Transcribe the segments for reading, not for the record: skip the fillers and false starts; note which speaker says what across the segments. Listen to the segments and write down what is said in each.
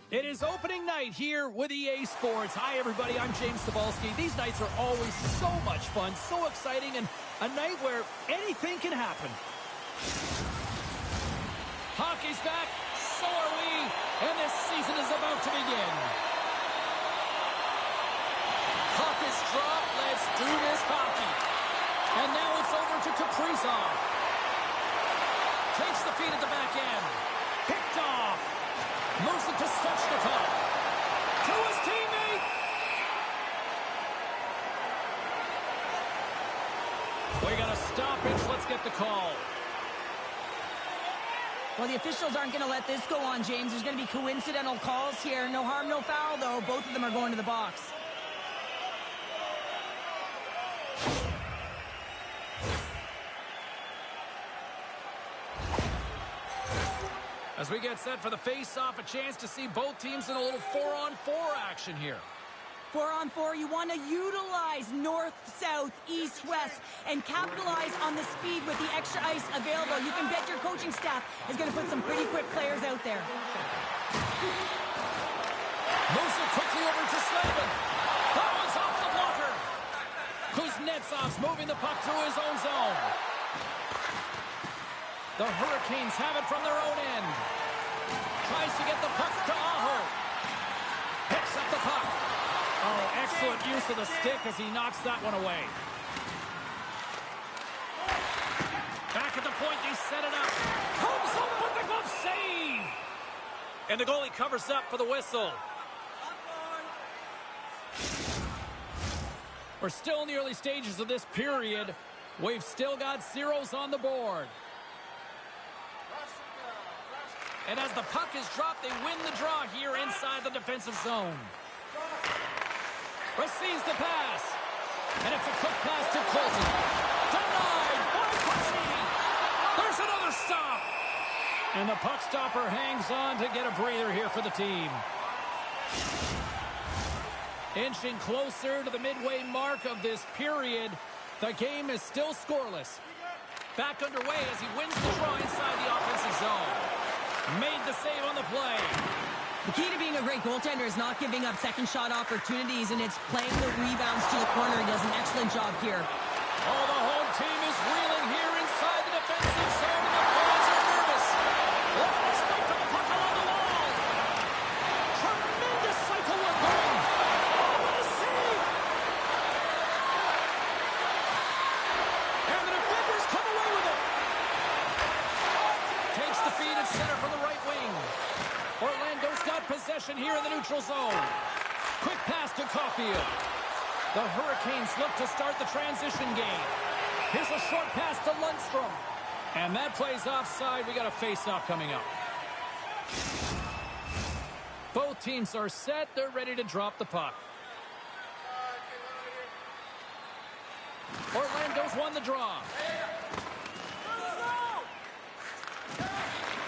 Speaker 1: It is opening night here with EA Sports. Hi, everybody. I'm James Cebulski. These nights are always so much fun, so exciting, and a night where anything can happen. Hockey's back, so are we, and this season is about to begin. Puck is dropped. Let's do this hockey. And now it's over to Kaprizov. Takes the feed at the back end. Picked off. Moves it to Svechnikov. To his teammate. We got a stoppage. Let's get the call.
Speaker 2: Well, the officials aren't going to let this go on, James. There's going to be coincidental calls here. No harm, no foul, though. Both of them are going to the box.
Speaker 1: As we get set for the face-off, a chance to see both teams in a little 4-on-4 action here.
Speaker 2: 4-on-4, you want to utilize north, south, east, west, and capitalize on the speed with the extra ice available. You can bet your coaching staff is going to put some pretty quick players out there.
Speaker 1: Moves it quickly over to Slavin. That one's off the blocker. Kuznetsov's moving the puck through his own zone. The Hurricanes have it from their own end. Tries to get the puck to Aho. Picks up the puck. Oh, excellent use of the stick as he knocks that one away. Back at the point, they set it up. Comes up with the glove save. And the goalie covers up for the whistle. We're still in the early stages of this period. We've still got zeros on the board. And as the puck is dropped, they win the draw here inside the defensive zone. Receives the pass. And it's a quick pass to Colton. Denied by Cressy. There's another stop. And the puck stopper hangs on to get a breather here for the team. Inching closer to the midway mark of this period. The game is still scoreless. Back underway as he wins the draw inside the offensive zone. Made the save on the play.
Speaker 2: The key to being a great goaltender is not giving up second shot opportunities, and it's playing the rebounds to the corner. He does an excellent job here.
Speaker 1: Oh, the home team is reeling here inside the defensive zone, and the fans are nervous. Look at this fight for the puck along the wall. Tremendous cycle work going. Oh, what a save. And the defenders come away with it. Takes the feed at center from the right wing. Orlando's got possession here in the neutral zone. Quick pass to Caulfield. The Hurricanes look to start the transition game. Here's a short pass to Lundstrom. And that plays offside. We got a face-off coming up. Both teams are set. They're ready to drop the puck. Orlando's won the draw.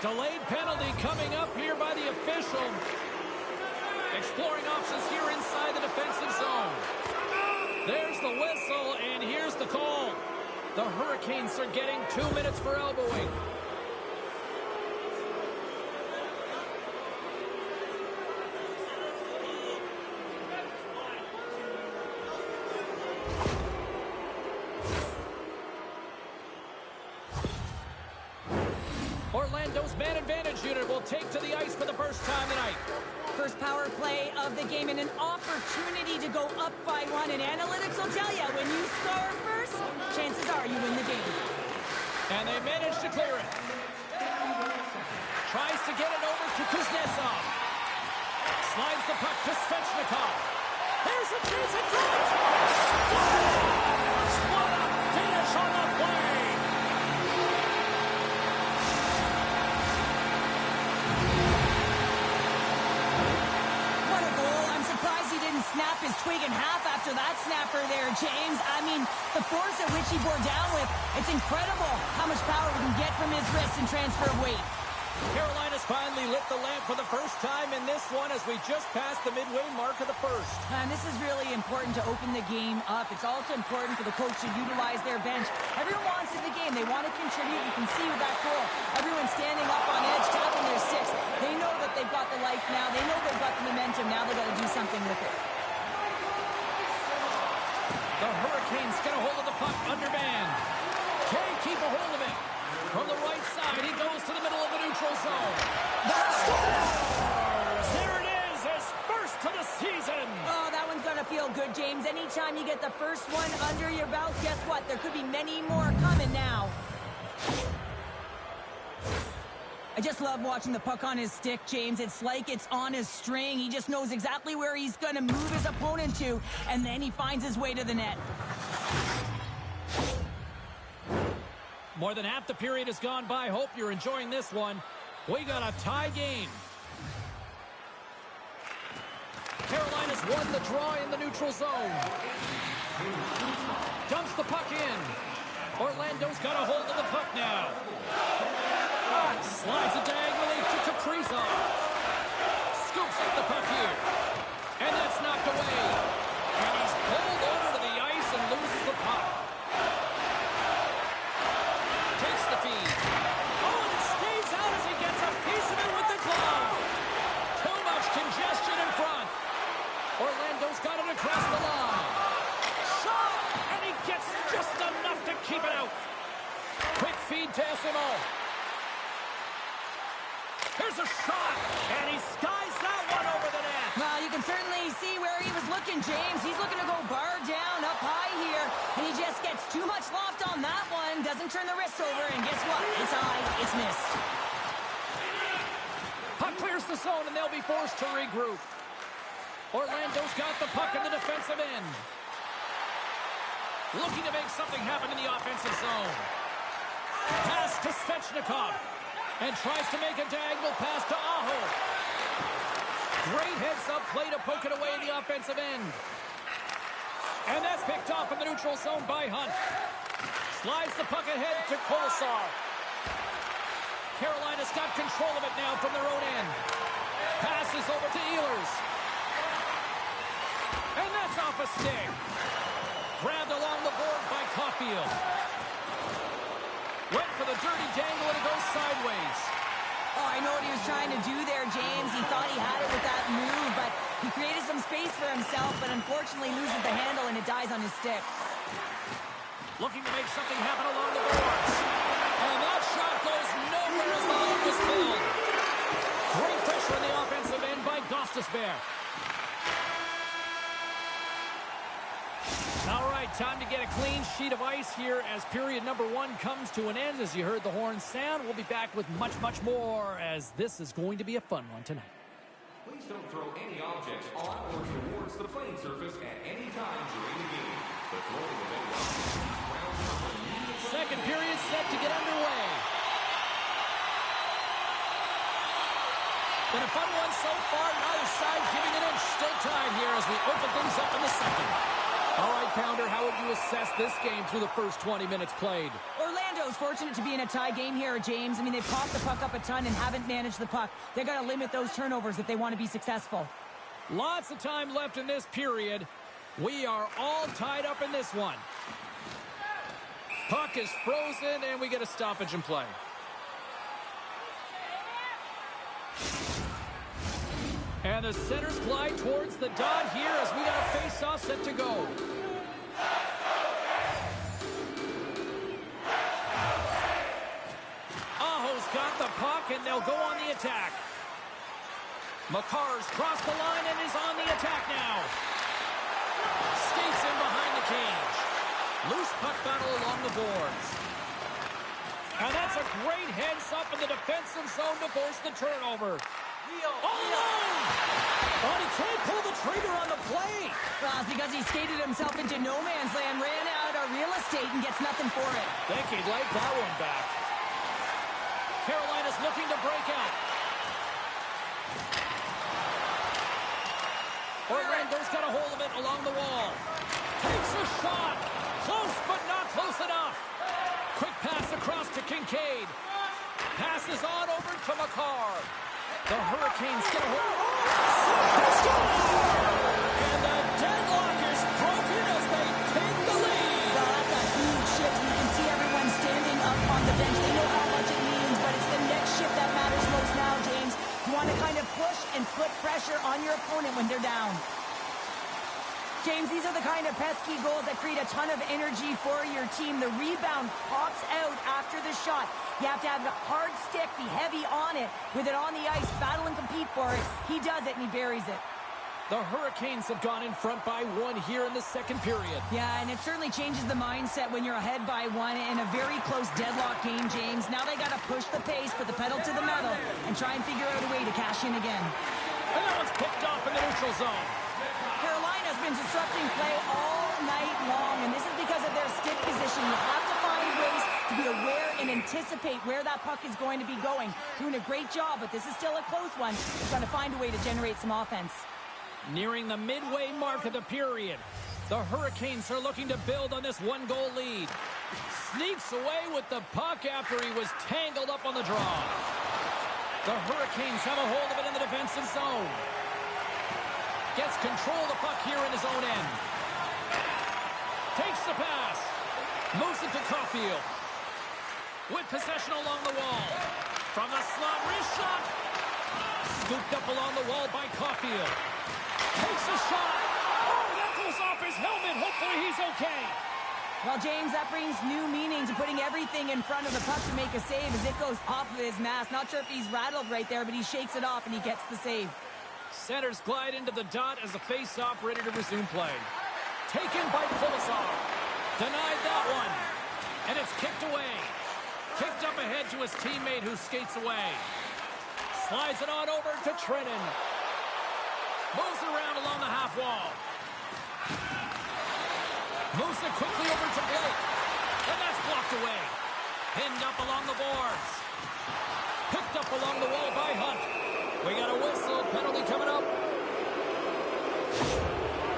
Speaker 1: Delayed penalty coming up here by the official. Exploring options here inside the defensive zone. There's the whistle, and here's the call. The Hurricanes are getting 2 minutes for elbowing. Orlando's man advantage unit will take to the ice for the first time tonight.
Speaker 2: First power play of the game and an opportunity to go up by one. And analytics will tell you, when you score first, chances are you win the game.
Speaker 1: And they managed to clear it. Tries to get it over to Kuznetsov. Slides the puck to Svechnikov. There's a chance at goal. What a finish on the play.
Speaker 2: Snap his twig in half after that snapper there, James. I mean, the force at which he bore down with, it's incredible how much power we can get from his wrist and transfer of weight.
Speaker 1: Carolina's finally lit the lamp for the first time in this one as we just passed the midway mark of the first.
Speaker 2: And this is really important to open the game up. It's also important for the coach to utilize their bench. Everyone wants in the game. They want to contribute. You can see with that goal, everyone's standing up on edge, tapping their sticks. They know that they've got the life now. They know they've got the momentum. Now they've got to do something with it.
Speaker 1: The Hurricanes get a hold of the puck under man. Can't keep a hold of it. From the right side, he goes to the middle of the neutral zone. There it is, his first to the season.
Speaker 2: Oh, that one's going to feel good, James. Anytime you get the first one under your belt, guess what? There could be many more coming now. I just love watching the puck on his stick, James. It's like it's on his string. He just knows exactly where he's going to move his opponent to, and then he finds his way to the net.
Speaker 1: More than half the period has gone by. Hope you're enjoying this one. We got a tie game. Carolina's won the draw in the neutral zone. Dumps the puck in. Orlando's got a hold of the puck now. Slides it diagonally to Kaprizov. Scoops up the puck here. And that's knocked away. And he's pulled over to the ice and loses the puck. Takes the feed. Oh, and it stays out as he gets a piece of it with the glove. Too much congestion in front. Orlando's got it across the line. Shot! And he gets just enough to keep it out. Quick feed to Esimo. Here's a shot, and he skies that one over the net.
Speaker 2: Well, you can certainly see where he was looking, James. He's looking to go bar down, up high here, and he just gets too much loft on that one. Doesn't turn the wrist over, and guess what? It's high, it's missed.
Speaker 1: Puck clears the zone, and they'll be forced to regroup. Orlando's got the puck in the defensive end. Looking to make something happen in the offensive zone. Pass to Svechnikov. And tries to make a diagonal pass to Aho. Great heads-up play to poke it away in the offensive end. And that's picked off in the neutral zone by Hunt. Slides the puck ahead to Kolesar. Carolina's got control of it now from their own end. Passes over to Ehlers. And that's off a stick. Grabbed along the board by Caulfield. Went for the dirty dangle and it goes sideways.
Speaker 2: Oh, I know what he was trying to do there, James. He thought he had it with that move, but he created some space for himself, but unfortunately loses the handle and it dies on his stick.
Speaker 1: Looking to make something happen along the boards. And that shot goes nowhere as the line was filled. Great pressure in the offensive end by Gostisbehere. All right, time to get a clean sheet of ice here as period number one comes to an end. As you heard the horn sound, we'll be back with much, much more as this is going to be a fun one tonight.
Speaker 3: Please don't throw any objects on or towards the playing surface at any time during the game. The throwing of any objects.
Speaker 1: Second period set to get underway. Been a fun one so far. Neither side giving an inch. Still tied here as we open things up in the second. All right, Pounder, how would you assess this game through the first 20 minutes played?
Speaker 2: Orlando's fortunate to be in a tie game here, James. I mean, they've popped the puck up a ton and haven't managed the puck. They've got to limit those turnovers if they want to be successful.
Speaker 1: Lots of time left in this period. We are all tied up in this one. Puck is frozen, and we get a stoppage in play. And the centers glide towards the dot here as we got a face-off set to go. Aho's got the puck, and they'll go on the attack. Makar's crossed the line and is on the attack now. Skates in behind the cage. Loose puck battle along the boards. And that's a great heads-up in the defensive zone to force the turnover. All alone! But he can't pull the trigger on the play.
Speaker 2: Well, it's because he skated himself into no man's land, ran out of real estate, and gets nothing for it.
Speaker 1: Think he'd like that one back. Carolina's looking to break out. Orlando's got a hold of it along the wall. Takes a shot. Close, but not close enough. Quick pass across to Kincaid. Passes on over to McCarr. The Hurricanes get a hold. And the deadlock is broken as they take the lead.
Speaker 2: Well, that's a huge shift. You can see everyone standing up on the bench. They know how much it means, but it's the next shift that matters most now, James. You want to kind of push and put pressure on your opponent when they're down. James, these are the kind of pesky goals that create a ton of energy for your team. The rebound pops out after the shot. You have to have a hard stick, be heavy on it, with it on the ice, battle and compete for it. He does it, and he buries it.
Speaker 1: The Hurricanes have gone in front by 1 here in the second period.
Speaker 2: Yeah, and it certainly changes the mindset when you're ahead by 1 in a very close deadlock game, James. Now they got to push the pace, put the pedal to the metal, and try and figure out a way to cash in again.
Speaker 1: And that one's picked off in the neutral zone.
Speaker 2: Carolina's been disrupting play all night long, and this is because of their stick position. You have to find ways to be aware and anticipate where that puck is going to be going. Doing a great job, but this is still a close one. He's going to find a way to generate some offense.
Speaker 1: Nearing the midway mark of the period, the Hurricanes are looking to build on this 1-goal lead. Sneaks away with the puck after he was tangled up on the draw. The Hurricanes have a hold of it in the defensive zone. Gets control of the puck here in his own end. Takes the pass. Moves it to Caulfield. With possession along the wall. From the slot, wrist shot. Scooped up along the wall by Caulfield. Takes a shot. Oh, that goes off his helmet. Hopefully he's okay.
Speaker 2: Well, James, that brings new meaning to putting everything in front of the puck to make a save as it goes off of his mask. Not sure if he's rattled right there, but he shakes it off and he gets the save.
Speaker 1: Centers glide into the dot as the face-off ready to resume play. Taken by Kulisov. Denied that one. And it's kicked away. Kicked up ahead to his teammate who skates away. Slides it on over to Trenton. Moves it around along the half wall. Moves it quickly over to Blake. And that's blocked away. Pinned up along the boards. Picked up along the wall by Hunt. We got a whistle. Penalty coming up.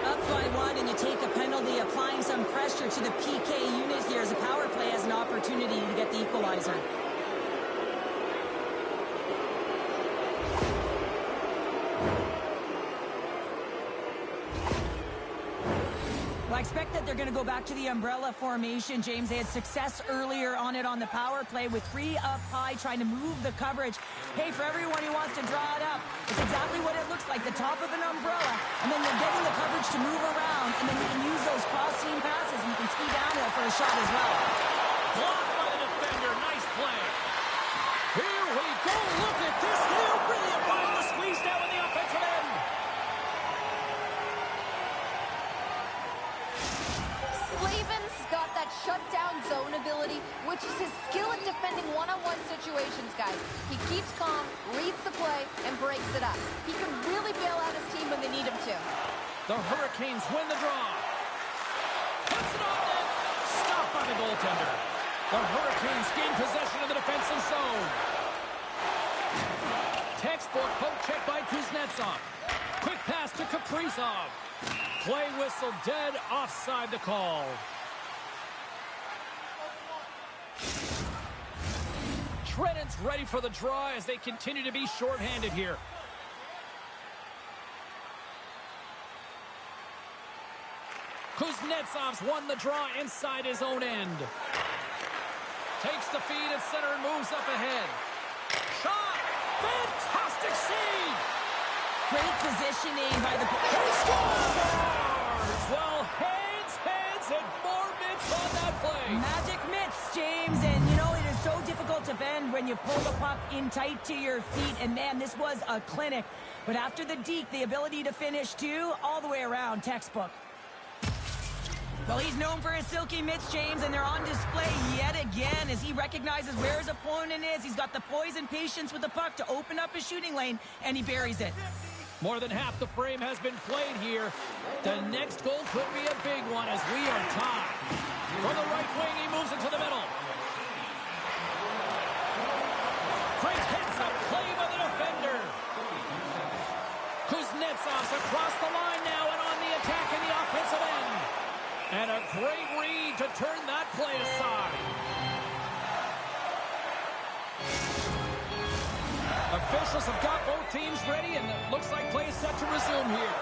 Speaker 2: Up by 1, and you take a penalty, applying some pressure to the PK unit here as the power play has an opportunity to get the equalizer. Well, I expect that they're going to go back to the umbrella formation, James. They had success earlier on it on the power play with 3 up high, trying to move the coverage. Hey, for everyone who wants to draw it up, it's exactly what it looks like, the top of an umbrella, and then you're getting the coverage to move around, and then you can use those cross-seam passes, and you can ski downhill for a shot as well.
Speaker 1: Blocked by the defender. Nice play. Here we go. Look at this. They're really applying the squeeze down in the offensive end.
Speaker 4: Slavin's got that shutdown zone ability, which is his skill at defending one-on-one situations, guys. He keeps calm, reads the play, and breaks it up. He can really bail out his team when they need him to.
Speaker 1: The Hurricanes win the draw. Puts it on net. Stopped by the goaltender. The Hurricanes gain possession of the defensive zone. Textbook poke check by Kuznetsov. Quick pass to Kaprizov. Play whistle dead, offside the call. Trenton's ready for the draw as they continue to be shorthanded here. Kuznetsov's won the draw inside his own end. Takes the feed at center and moves up ahead. Shot! Fantastic save!
Speaker 2: Great positioning by the...
Speaker 1: Well, hands, and more mitts on that play.
Speaker 2: Magic mitts, James, and you know, it is so difficult to bend when you pull the puck in tight to your feet, and man, this was a clinic. But after the deke, the ability to finish too, all the way around, textbook. Well, he's known for his silky mitts, James, and they're on display yet again as he recognizes where his opponent is. He's got the poise and patience with the puck to open up his shooting lane, and he buries it.
Speaker 1: More than half the frame has been played here. The next goal could be a big one as we are tied. From the right wing, he moves it to the middle. Great heads-up play by the defender. Kuznetsov's across the line now and on the attack in the offensive end. And a great read to turn that play aside. officials have got both teams ready, and it looks like play is set to resume here.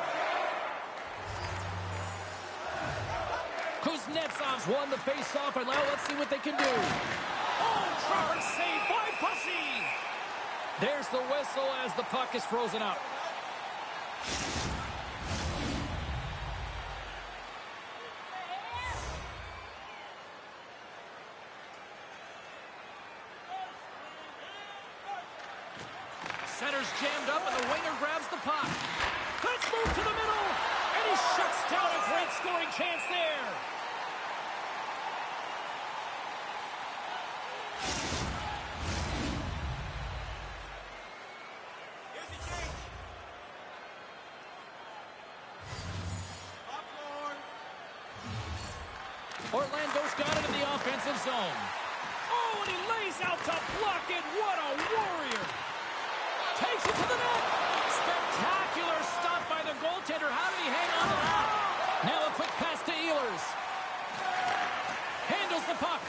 Speaker 1: Kuznetsov's won the face-off, and now let's see what they can do. Oh, Trevor saved by Pussy! There's the whistle as the puck is frozen up. Center's jammed up, and the winger grabs the puck. Let's move to the middle, and he shuts down a great scoring chance there. Orlando's got it in the offensive zone. Oh, and he lays out to block it. What a warrior. Takes it to the net. Spectacular stop by the goaltender. How did he hang on to that? Now a quick pass to Ehlers. Handles the puck.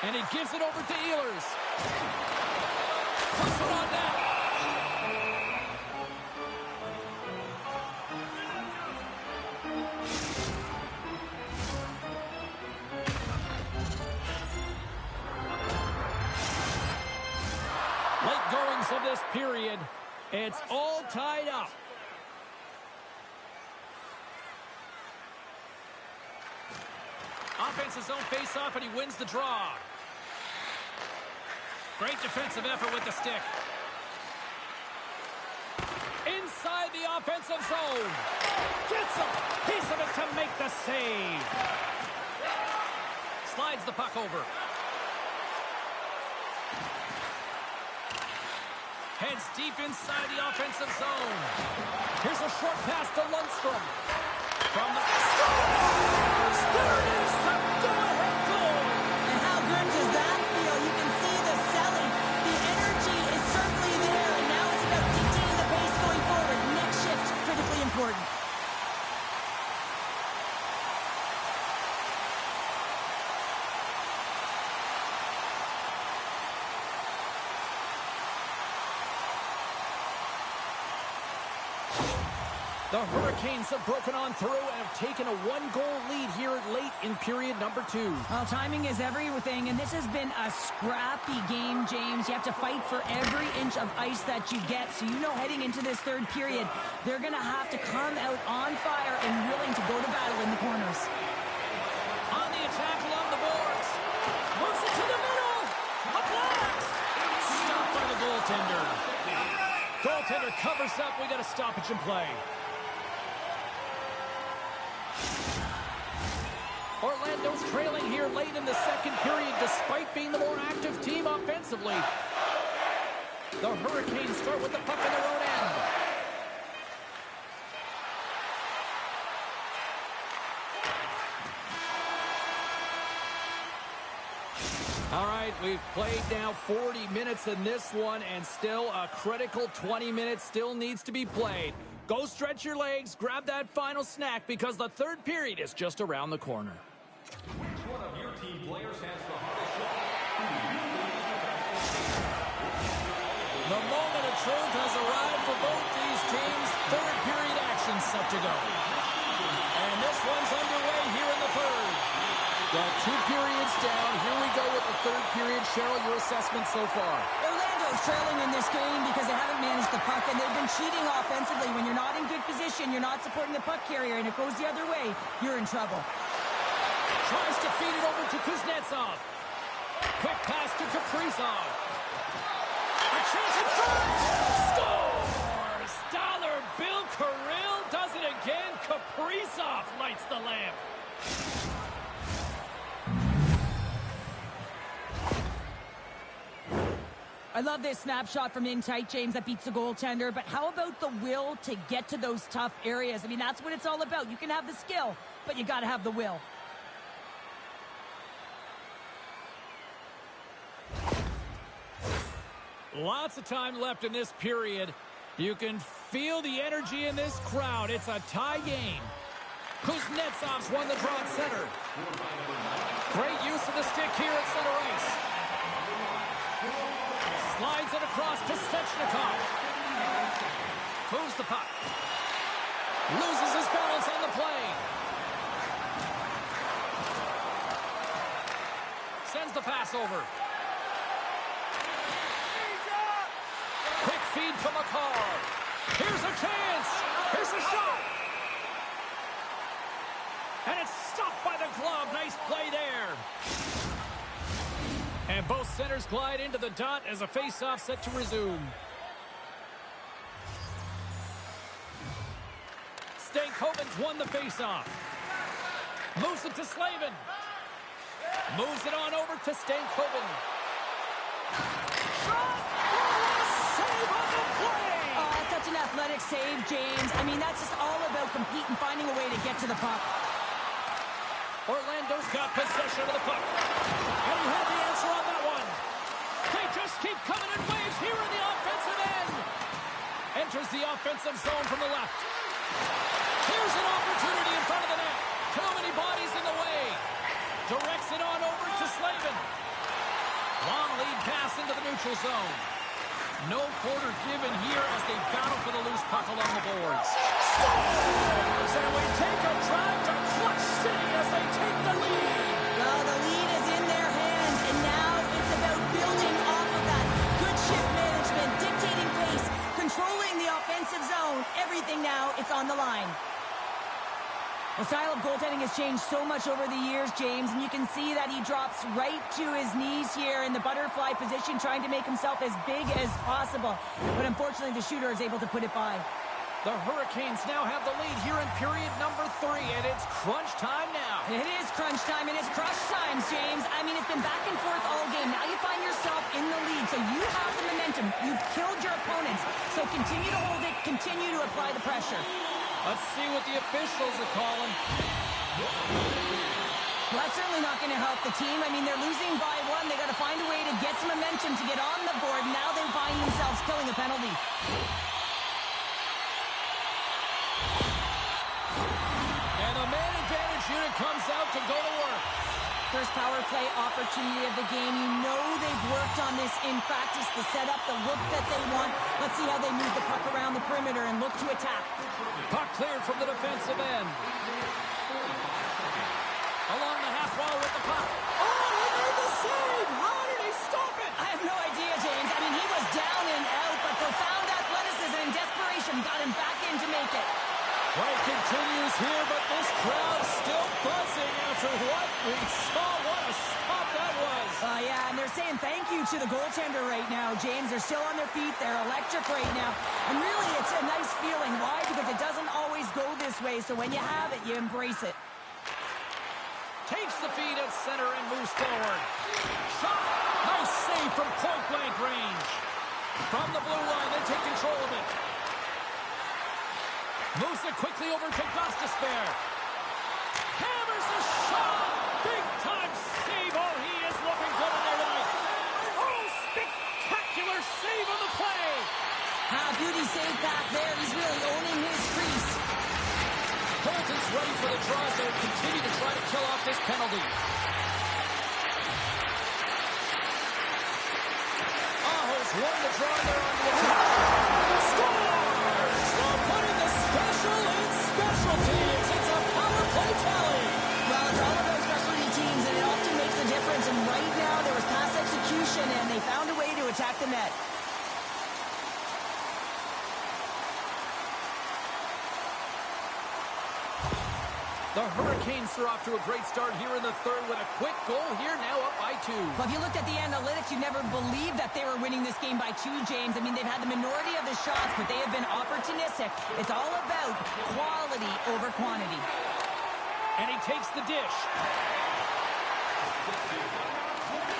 Speaker 1: And he gives it over to Ehlers. Puts it on net. Of this period, it's all tied up. Offensive zone face-off, and he wins the draw. Great defensive effort with the stick. Inside the offensive zone. Gets a piece of it to make the save. Slides the puck over. Heads deep inside the offensive zone. Here's a short pass to Lundstrom. From the... Scores! There it is! The go-ahead goal!
Speaker 2: And how good does that feel? You can see the selling. The energy is certainly there, and now it's about dictating the pace going forward. Next shift, critically important.
Speaker 1: The Hurricanes have broken on through and have taken a one-goal lead here late in period number 2.
Speaker 2: Well, timing is everything, and this has been a scrappy game, James. You have to fight for every inch of ice that you get, so you know heading into this third period, they're going to have to come out on fire and willing to go to battle in the corners.
Speaker 1: On the attack along the boards. Moves it to the middle. A blast. Stopped by the goaltender. Goaltender covers up. We got a stoppage in play. Orlando's trailing here late in the second period despite being the more active team offensively. The Hurricanes start with the puck in their own end. All right, we've played now 40 minutes in this one, and still a critical 20 minutes still needs to be played. Go stretch your legs, grab that final snack, because the third period is just around the corner.
Speaker 3: Which one of your team players has the hardest shot?
Speaker 1: The moment of truth has arrived for both these teams. Third period action set to go. And this one's underway here in the third. Got 2 periods down. Here we go with the third period. Cheryl, your assessment so far?
Speaker 2: Orlando's trailing in this game because they haven't managed the puck, and they've been cheating offensively. When you're not in good position, you're not supporting the puck carrier, and it goes the other way, you're in trouble.
Speaker 1: Tries to feed it over to Kuznetsov. Quick pass to Kaprizov. A chance in front. Scores! Dollar Bill Kirill does it again. Kaprizov lights the lamp.
Speaker 2: I love this snapshot from in tight, James, that beats the goaltender. But how about the will to get to those tough areas? I mean, that's what it's all about. You can have the skill, but you got to have the will.
Speaker 1: Lots of time left in this period. You can feel the energy in this crowd. It's a tie game. Kuznetsov's won the draw at center. Great use of the stick here at center ice. Slides it across to Svechnikov. Moves the puck. Loses his balance on the play. Sends the pass over. Quick feed from McCall. Here's a chance. Here's a shot. And it's stopped by the glove. Nice play there. And both centers glide into the dot as a face-off set to resume. Stankoven's won the face-off. Moves it to Slavin. Moves it on over to Stankoven. Shot! Save on the play!
Speaker 2: Oh, such an athletic save, James. I mean, that's just all about competing, finding a way to get to the puck.
Speaker 1: Orlando's got possession of the puck. And he had the answer on that one. They just keep coming in waves here in the offensive end. Enters the offensive zone from the left. Here's an opportunity in front of the net. Too many bodies in the way. Directs it on over to Slavin. Long lead pass into the neutral zone. No quarter given here as they battle for the loose puck along the boards. Scores! And we take a drive to Clutch City as they take the lead.
Speaker 2: Well, the lead is in their hands, and now it's about building off of that. Good shift management, dictating pace, controlling the offensive zone. Everything now, it's on the line. The style of goaltending has changed so much over the years, James, and you can see that he drops right to his knees here in the butterfly position, trying to make himself as big as possible. But unfortunately, the shooter is able to put it by.
Speaker 1: The Hurricanes now have the lead here in period number 3, and it's crunch time now.
Speaker 2: It is crunch time, and it's crush times, James. I mean, it's been back and forth all game. Now you find yourself in the lead, so you have the momentum. You've killed your opponents, so continue to hold it, continue to apply the pressure.
Speaker 1: Let's see what the officials are calling.
Speaker 2: Well, that's certainly not going to help the team. I mean, they're losing by 1. They got to find a way to get some momentum to get on the board. Now they find themselves killing a penalty.
Speaker 1: And the man advantage unit comes out to go to work.
Speaker 2: First power play opportunity of the game. You know they've worked on this in practice, the setup, the look that they want. Let's see how they move the puck around the perimeter and look to attack.
Speaker 1: Puck cleared from the defensive end. Along the half wall with the puck. Oh, he made the save! How did he stop it?
Speaker 2: I have no idea, James. I mean, he was down and out, but profound athleticism and desperation got him back in to make it.
Speaker 1: Play continues here, but this crowd still buzzing after what we saw. What a stop that was.
Speaker 2: Yeah, and they're saying thank you to the goaltender right now, James. They're still on their feet. They're electric right now. And really, it's a nice feeling. Why? Because it doesn't always go this way, so when you have it, you embrace it.
Speaker 1: Takes the feed at center and moves forward. Shot! Nice save from point-blank range. From the blue line, they take control of it. Moves it quickly over to Gostisbehere. Hammers the shot! Big-time save. Oh, he is looking good in there tonight. Oh, spectacular save on the play.
Speaker 2: Beauty save back there. He's really owning his crease.
Speaker 1: Colton's ready for the draws. They will continue to try to kill off this penalty. Aho's won the draw there on the attack. Scores! While putting the special in special teams. It's a power play tally.
Speaker 2: Well, it's all about specialty teams, and it often makes a difference. And right now, there was pass execution, and they found a way to attack the net.
Speaker 1: The Hurricanes are off to a great start here in the third with a quick goal here, now up by 2.
Speaker 2: Well, if you looked at the analytics, you'd never believe that they were winning this game by 2, James. I mean, they've had the minority of the shots, but they have been opportunistic. It's all about quality over quantity.
Speaker 1: And he takes the dish.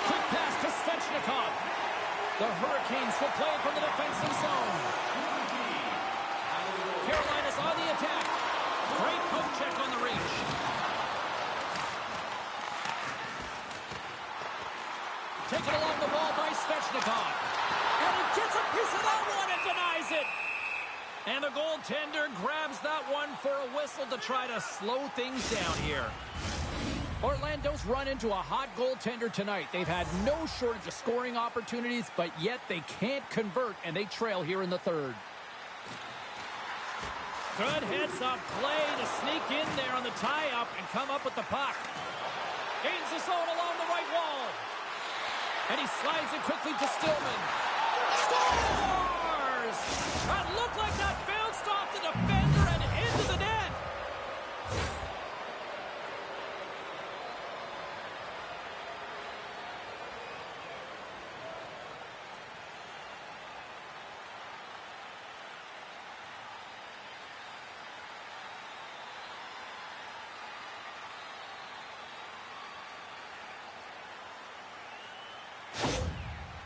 Speaker 1: Quick pass to Svechnikov. The Hurricanes will play it from the defensive zone. Carolina's on the attack. Great poke check on the reach. Taken along the wall by Svechnikov. And he gets a piece of that one and denies it. And the goaltender grabs that one for a whistle to try to slow things down here. Orlando's run into a hot goaltender tonight. They've had no shortage of scoring opportunities, but yet they can't convert, and they trail here in the third. Good heads-up play to sneak in there on the tie-up and come up with the puck. Gains the zone along the right wall. And he slides it quickly to Stillman. Scores! That looked like that bounced off the defender and into the net.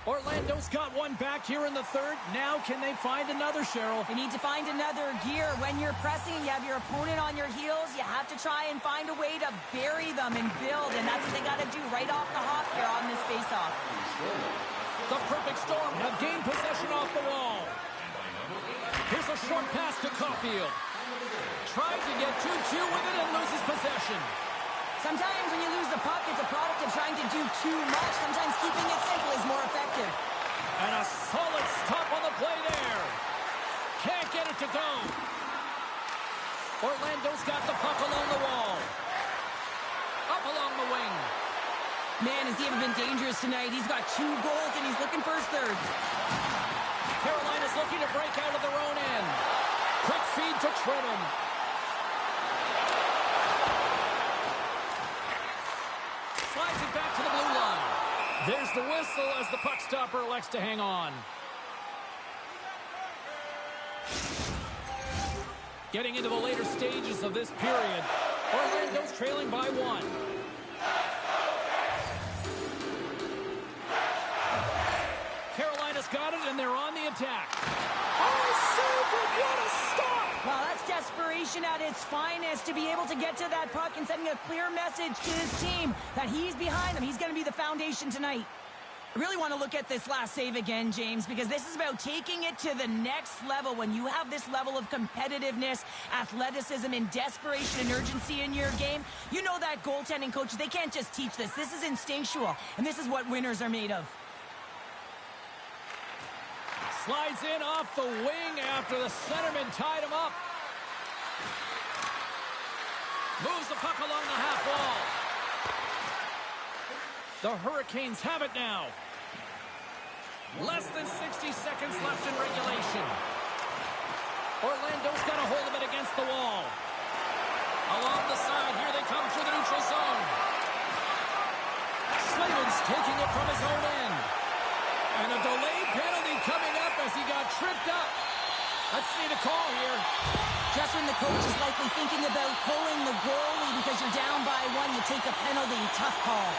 Speaker 1: Orlando's got one back here in the third. Now can they find another, Cheryl?
Speaker 2: They need to find another gear. When you're pressing, you have your opponent on your heels. You have to try and find a way to bury them and build, and that's what they got to do right off the hop here on this faceoff.
Speaker 1: The perfect storm have gained possession off the wall. Here's a short pass to Caulfield. Tried to get 2-2 with it and loses possession.
Speaker 2: Sometimes when you lose the puck, it's a product of trying to do too much. Sometimes keeping it simple is more effective.
Speaker 1: And a solid stop on the play there. Can't get it to go. Orlando's got the puck along the wall. Up along the wing.
Speaker 2: Man, has he ever been dangerous tonight. He's got 2 goals, and he's looking for his third.
Speaker 1: Carolina's looking to break out of their own end. Quick feed to Trenton. Slides it back to the blue line. There's the whistle as the puck stopper elects to hang on. Getting into the later stages of this period, Orlando's trailing by 1. Carolina's got it, and they're on the attack. Oh, super! What a stop!
Speaker 2: Well, that's desperation at its finest to be able to get to that puck and sending a clear message to his team that he's behind them. He's going to be the foundation tonight. I really want to look at this last save again, James, because this is about taking it to the next level. When you have this level of competitiveness, athleticism, and desperation and urgency in your game, you know that goaltending coaches, they can't just teach this. This is instinctual, and this is what winners are made of.
Speaker 1: Slides in off the wing after the centerman tied him up. Moves the puck along the half wall. The Hurricanes have it now. Less than 60 seconds left in regulation. Orlando's got a hold of it against the wall. Along the side, here they come through the neutral zone. Slavin's taking it from his own end. And a delayed penalty coming up as he got tripped up. Let's see the call here.
Speaker 2: Just when the coach is likely thinking about pulling the goalie because you're down by 1, you take a penalty. Tough call.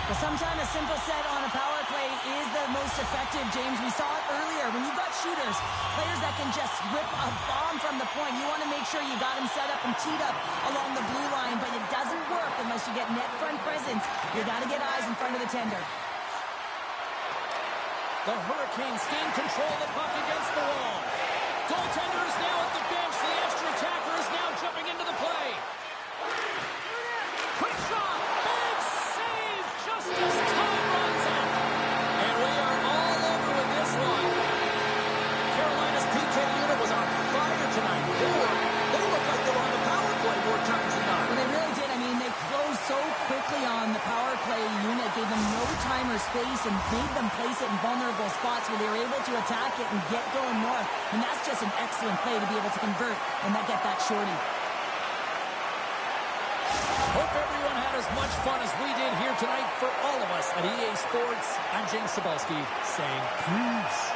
Speaker 2: But sometimes a simple set on a power play is the most effective, James. We saw it earlier. When you've got shooters, players that can just rip a bomb from the point, you want to make sure you got them set up and teed up along the blue line, but it doesn't work unless you get net front presence. You got to get eyes in front of the tender.
Speaker 1: The Hurricanes gain control of the puck against the wall. Goaltender is now at the bench. The extra attacker is now jumping into the play. Quick shot. Big save just as time runs out. And we are all over with this one. Carolina's PK unit was on fire tonight. They looked like they were on the power play more times than not.
Speaker 2: Well, they really did. I mean, they closed so quickly on the power play unit, gave them no time or space, and made them place it in vulnerable spots where they were able to attack it and get going north. And that's just an excellent play to be able to convert and not get that shorty.
Speaker 1: Hope everyone had as much fun as we did here tonight. For all of us at EA Sports, I'm James Cebulski saying peace.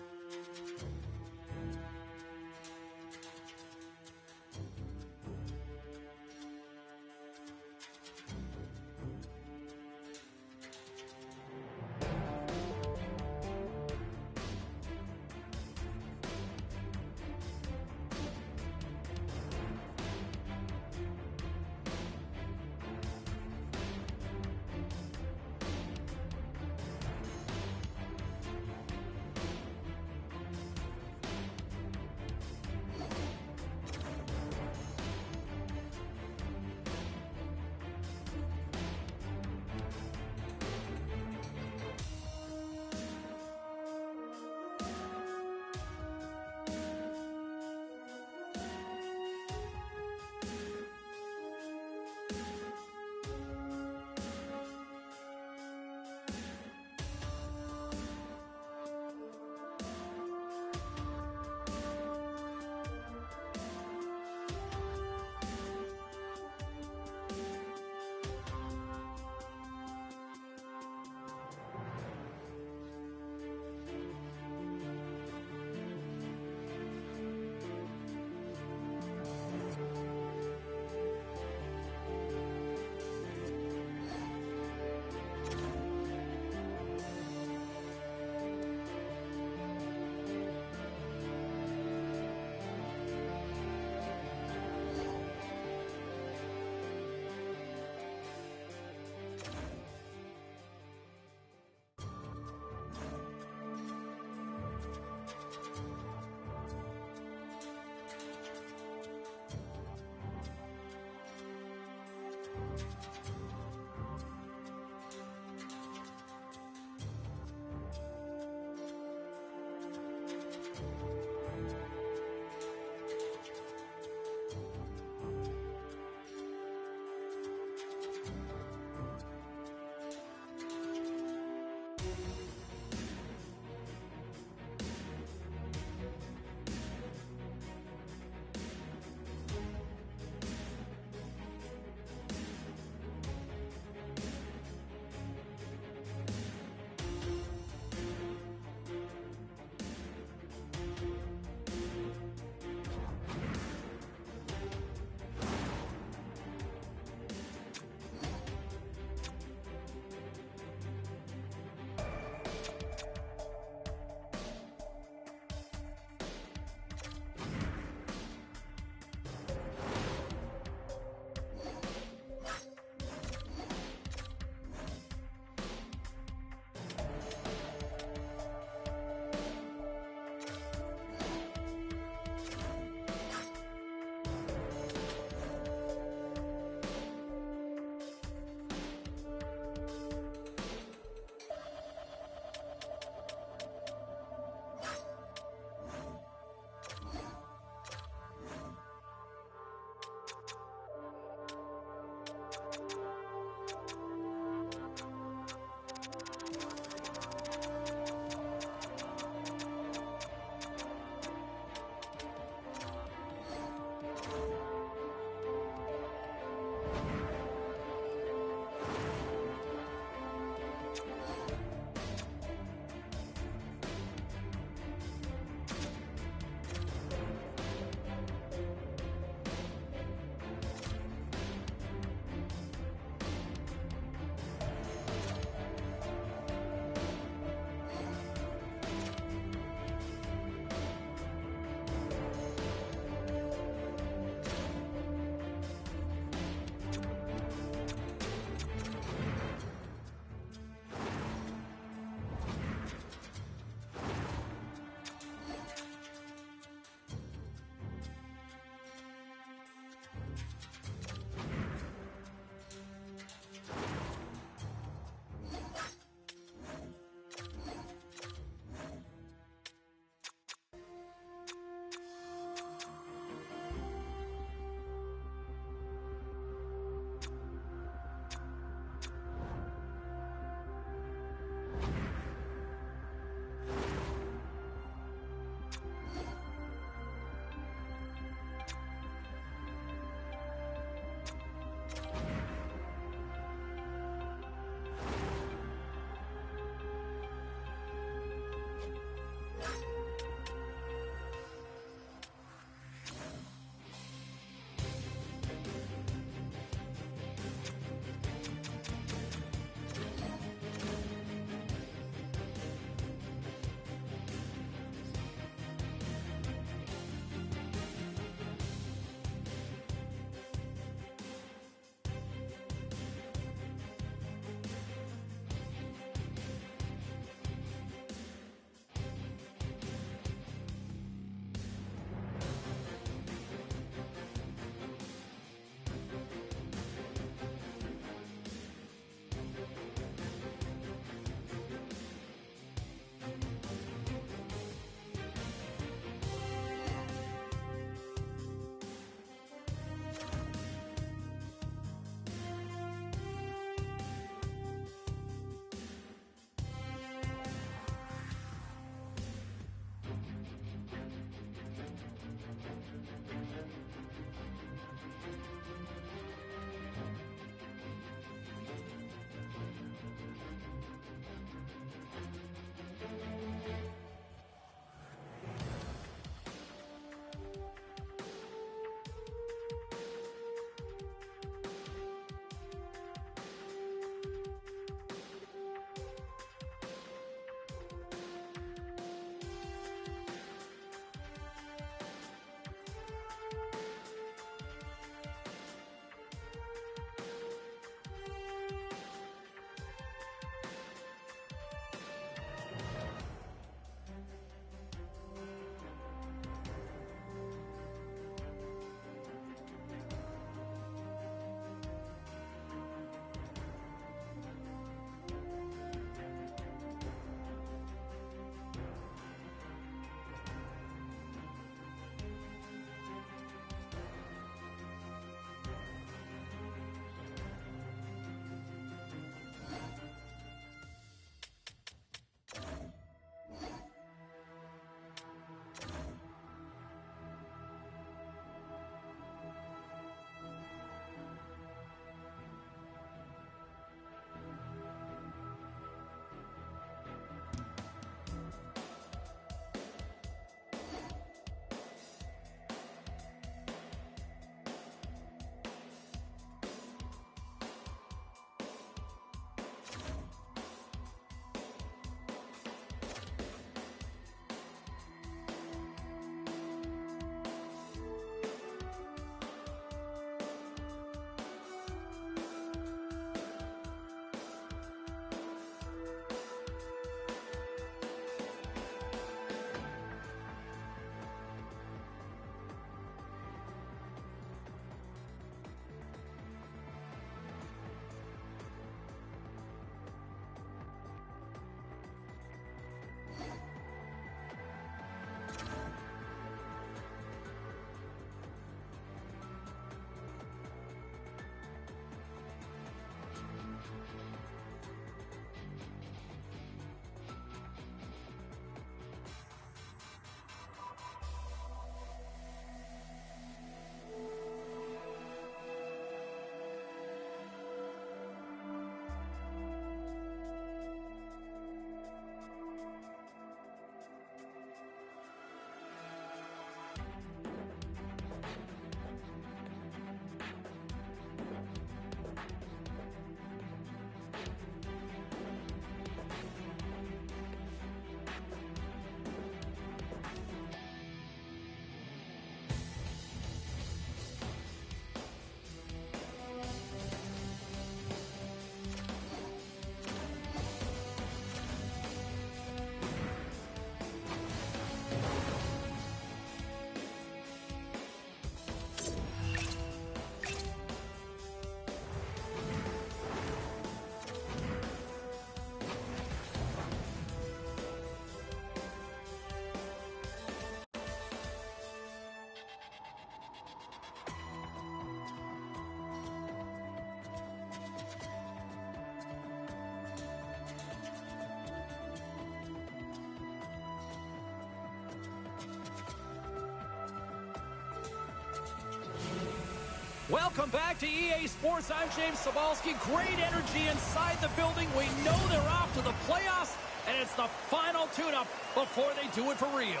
Speaker 1: Welcome back to EA Sports. I'm James Cebulski. Great energy inside the building. We know they're off to the playoffs, and it's the final tune-up before they do it for real.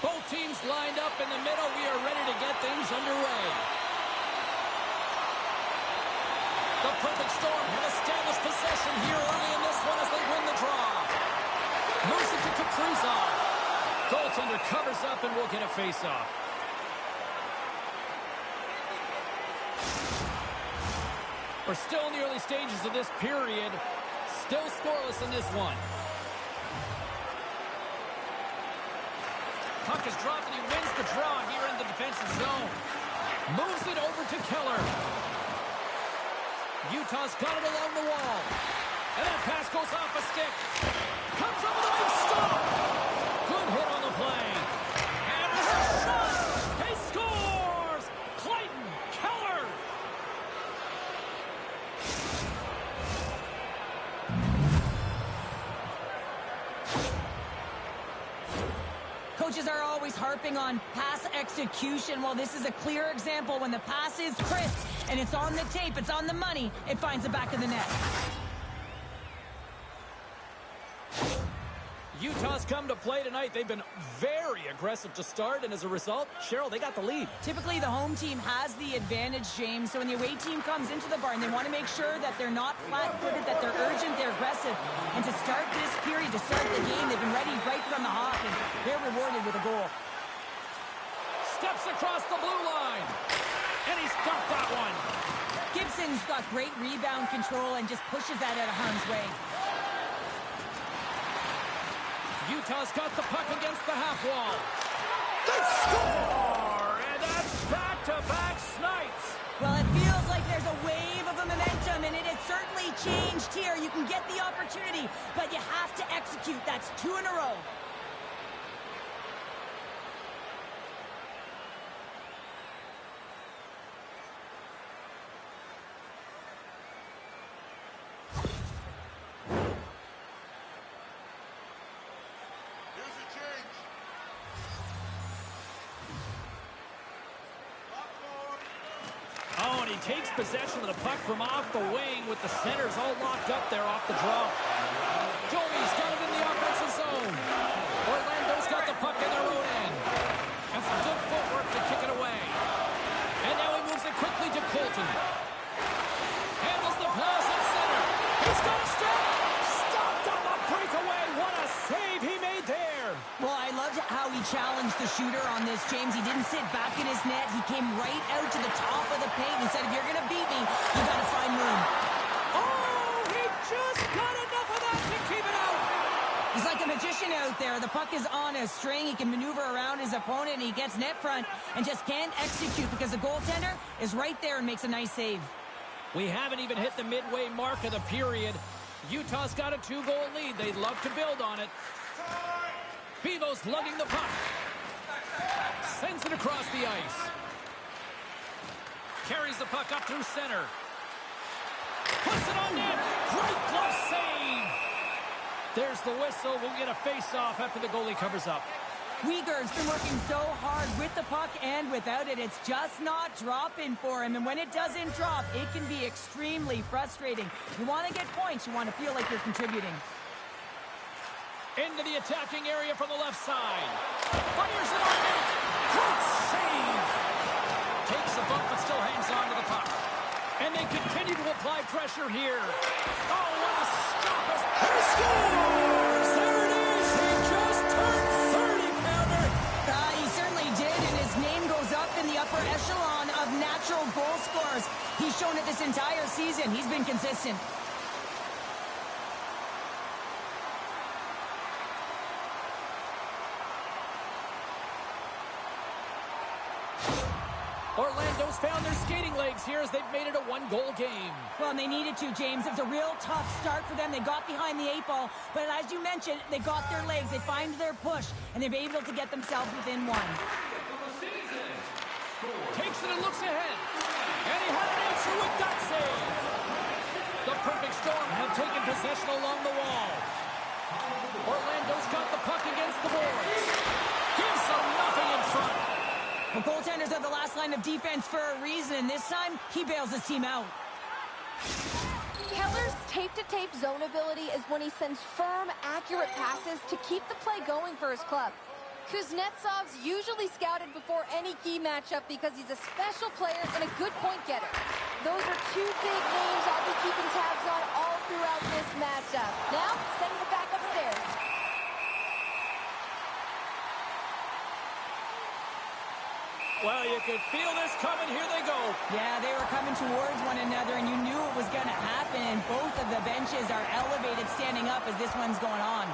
Speaker 1: Both teams lined up in the middle. We are ready to get things underway. The perfect storm have established possession here early in this one as they win the draw. Moves it to Kaprizov. Goaltender covers up and we'll get a face-off. We're still in the early stages of this period. Still scoreless in this one. Puck is dropped and he wins the draw here in the defensive zone. Moves it over to Keller. Utah's got it along the wall. And that pass goes off a stick. Comes up with a big stop. Good hit on the play. And there's a shot. He scores! Clayton Keller.
Speaker 2: Coaches are always harping on pass execution. Well, this is a clear example. When the pass is crisp and it's on the tape, it's on the money, it finds the back of the net.
Speaker 1: Utah's come to play tonight. They've been very aggressive to start, and as a result, Cheryl, they got the lead.
Speaker 2: Typically, the home team has the advantage, James. So when the away team comes into the barn, they want to make sure that they're not flat-footed, that they're urgent, they're aggressive. And to start this period, to start the game, they've been ready right from the hop, and they're rewarded with a goal.
Speaker 1: Steps across the blue line, and he's got that one.
Speaker 2: Gibson's got great rebound control and just pushes that out of harm's way.
Speaker 1: Utah's got the puck against the half wall. They score! And that's back-to-back Snipes.
Speaker 2: Well, it feels like there's a wave of a momentum, and it has certainly changed here. You can get the opportunity, but you have to execute. That's 2 in a row.
Speaker 1: Oh, and he takes possession of the puck from off the wing with the centers all locked up there off the draw. Joey's got it in the offensive zone. Orlando's got the puck in their own end. And some good footwork to kick it away. And now he moves it quickly to Colton. Handles the pass at center. He's got a step. Stopped on the breakaway. What a save he made there.
Speaker 2: Well, I loved how he challenged the shooter on this, James. He didn't sit back in his net. He came right out to the top of the paint and said, if you're going to beat me, you got to find room.
Speaker 1: Oh, he just got enough of that to keep it out.
Speaker 2: He's like a magician out there. The puck is on a string. He can maneuver around his opponent, and he gets net front and just can't execute because the goaltender is right there and makes a nice save.
Speaker 1: We haven't even hit the midway mark of the period. Utah's got a 2-goal lead. They'd love to build on it. Bevo's lugging the puck. Sends it across the ice. Carries the puck up through center. Puts it on net. Great glove save. There's the whistle. We'll get a face-off after the goalie covers up.
Speaker 2: Uyghur's been working so hard with the puck and without it. It's just not dropping for him. And when it doesn't drop, it can be extremely frustrating. You want to get points. You want to feel like you're contributing.
Speaker 1: Into the attacking area from the left side. Fires it on net. Great save. Takes a bump but still hangs on to the puck. And they continue to apply pressure here. Oh, what a stop. He scores! There it is. He just turned 30-pounder.
Speaker 2: He certainly did, and his name goes up in the upper echelon of natural goal scorers. He's shown it this entire season. He's been consistent.
Speaker 1: Orlando's found their skating legs here as they've made it a 1-goal game.
Speaker 2: Well, and they needed to, James. It was a real tough start for them. They got behind the 8 ball, but as you mentioned, they got their legs. They find their push, and they've been able to get themselves within 1.
Speaker 1: Takes it and looks ahead. And he had an answer with that save. The perfect storm have taken possession along the wall. Orlando's got the puck against the boards. Gives them nothing in front.
Speaker 2: Well, goaltenders are the last line of defense for a reason. This time, he bails his team out.
Speaker 4: Keller's tape-to-tape zone ability is when he sends firm, accurate passes to keep the play going for his club. Kuznetsov's usually scouted before any key matchup because he's a special player and a good point getter. Those are two big names I'll be keeping tabs on all throughout this matchup. Now, sending it back upstairs.
Speaker 1: Well, you could feel this coming. Here they go.
Speaker 2: Yeah, they were coming towards one another, and you knew it was going to happen. Both of the benches are elevated, standing up as this one's going on.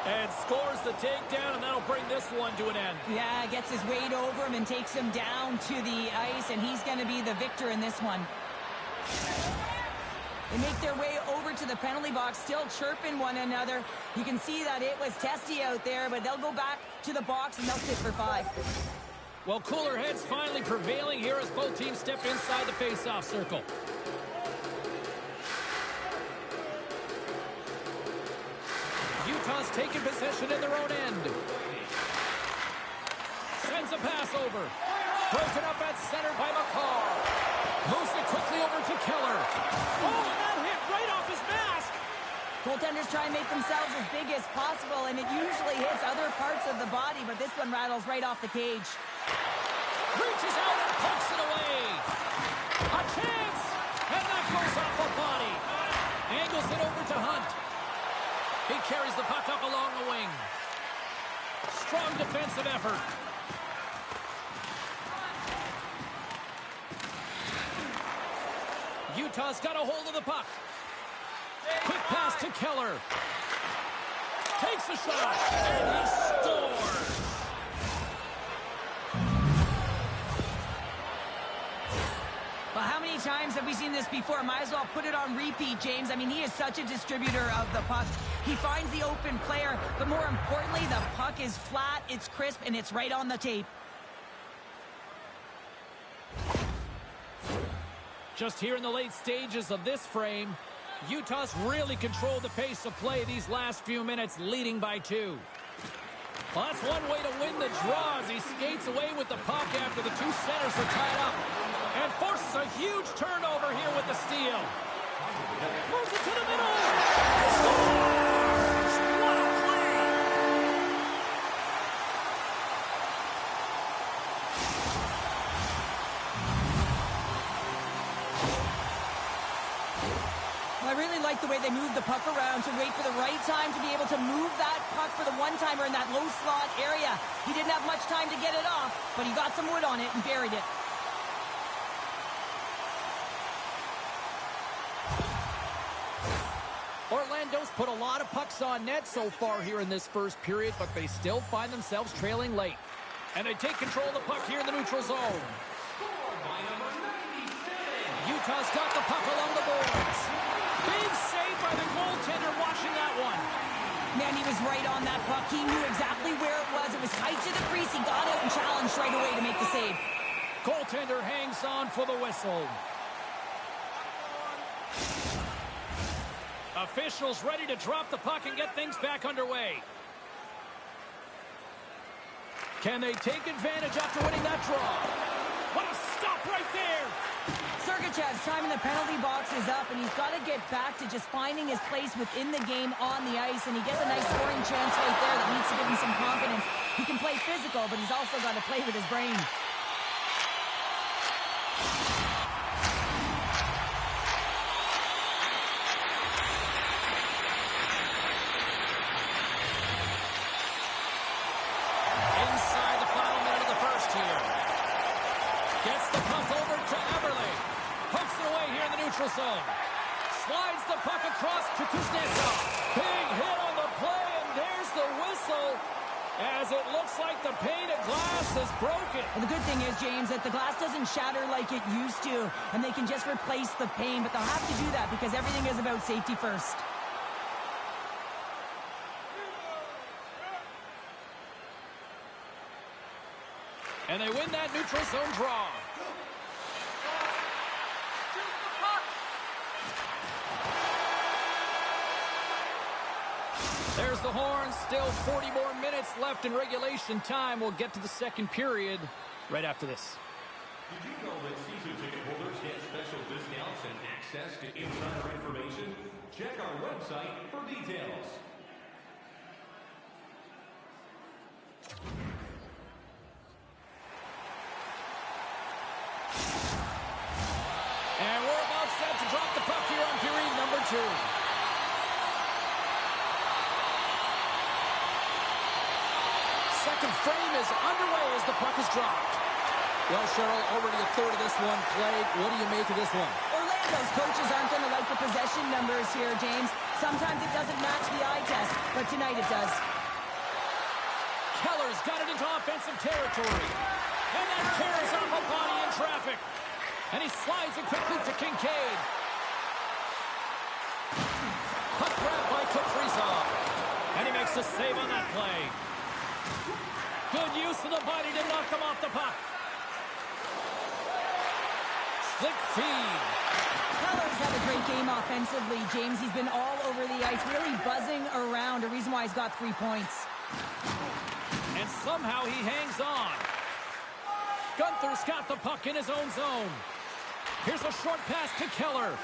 Speaker 1: And scores the takedown, and that'll bring this one to an end.
Speaker 2: Yeah, gets his weight over him and takes him down to the ice, and he's going to be the victor in this one. They make their way over to the penalty box, still chirping one another. You can see that it was testy out there, but they'll go back to the box and they'll sit for 5.
Speaker 1: Well, cooler heads finally prevailing here as both teams step inside the face-off circle. Utah's taking possession in their own end. Sends a pass over. Broken up at center by McCall. Moves it quickly over to Keller. Oh, and that hit right off his mask.
Speaker 2: Goaltenders try and make themselves as big as possible, and it usually hits other parts of the body, but this one rattles right off the cage.
Speaker 1: Reaches out and pokes it away. A chance! And that goes off the body. Angles it over to Hunt. He carries the puck up along the wing. Strong defensive effort. Utah's got a hold of the puck. Quick pass to Keller. Takes a shot, and he scores.
Speaker 2: Well, how many times have we seen this before? Might as well put it on repeat, James. I mean, he is such a distributor of the puck. He finds the open player, but more importantly, the puck is flat, it's crisp, and it's right on the tape.
Speaker 1: Just here in the late stages of this frame, Utah's really controlled the pace of play these last few minutes, leading by 2. Well, that's one way to win the draw as he skates away with the puck after the two centers are tied up. And forces a huge turnover here with the steal. Moves it to the middle. Scores! What a play!
Speaker 2: Well, I really like the way they move the puck around to wait for the right time to be able to move that puck for the one-timer in that low slot area. He didn't have much time to get it off, but he got some wood on it and buried it.
Speaker 1: Orlando's put a lot of pucks on net so far here in this first period, but they still find themselves trailing late. And they take control of the puck here in the neutral zone. Utah's got the puck along the boards. Big save by the goaltender watching that one.
Speaker 2: Man, he was right on that puck. He knew exactly where it was. It was tight to the crease. He got out and challenged right away to make the save.
Speaker 1: Goaltender hangs on for the whistle. Officials ready to drop the puck and get things back underway. Can they take advantage after winning that draw? What a stop right there!
Speaker 2: Sergachev's time in the penalty box is up, and he's got to get back to just finding his place within the game on the ice, and he gets a nice scoring chance right there that needs to give him some confidence. He can play physical, but he's also got to play with his brain.
Speaker 1: Inside the final minute of the first here. Gets the puck over to Eberle. Pokes it away here in the neutral zone. Slides the puck across to Kuznetsov. Big hit on the play, and there's the whistle as it looks like the pane of glass is broken.
Speaker 2: Well, the good thing is, James, that the glass doesn't shatter like it used to, and they can just replace the pane, but they'll have to do that because everything is about safety first.
Speaker 1: And they win that neutral zone draw. There's the horn. Still 40 more minutes left in regulation time. We'll get to the second period right after this.
Speaker 3: Did you know that season ticket holders get special discounts and access to insider information? Check our website for details.
Speaker 1: And we're about set to drop the puck here on period number 2. Second frame is underway as the puck is dropped. Well, Cheryl, already a third of this one played. What do you make of this one?
Speaker 2: Orlando's coaches aren't going to like the possession numbers here, James. Sometimes it doesn't match the eye test, but tonight it does.
Speaker 1: Keller's got it into offensive territory. And that tears off a body in traffic. And he slides it quickly to Kincaid. Puck grab by Kaprizov. And he makes a save on that play. Good use of the body to knock him off the puck. Slick feed.
Speaker 2: Keller's had a great game offensively, James. He's been all over the ice, really buzzing around. A reason why he's got 3 points.
Speaker 1: And somehow he hangs on. Gunther's got the puck in his own zone. Here's a short pass to Keller.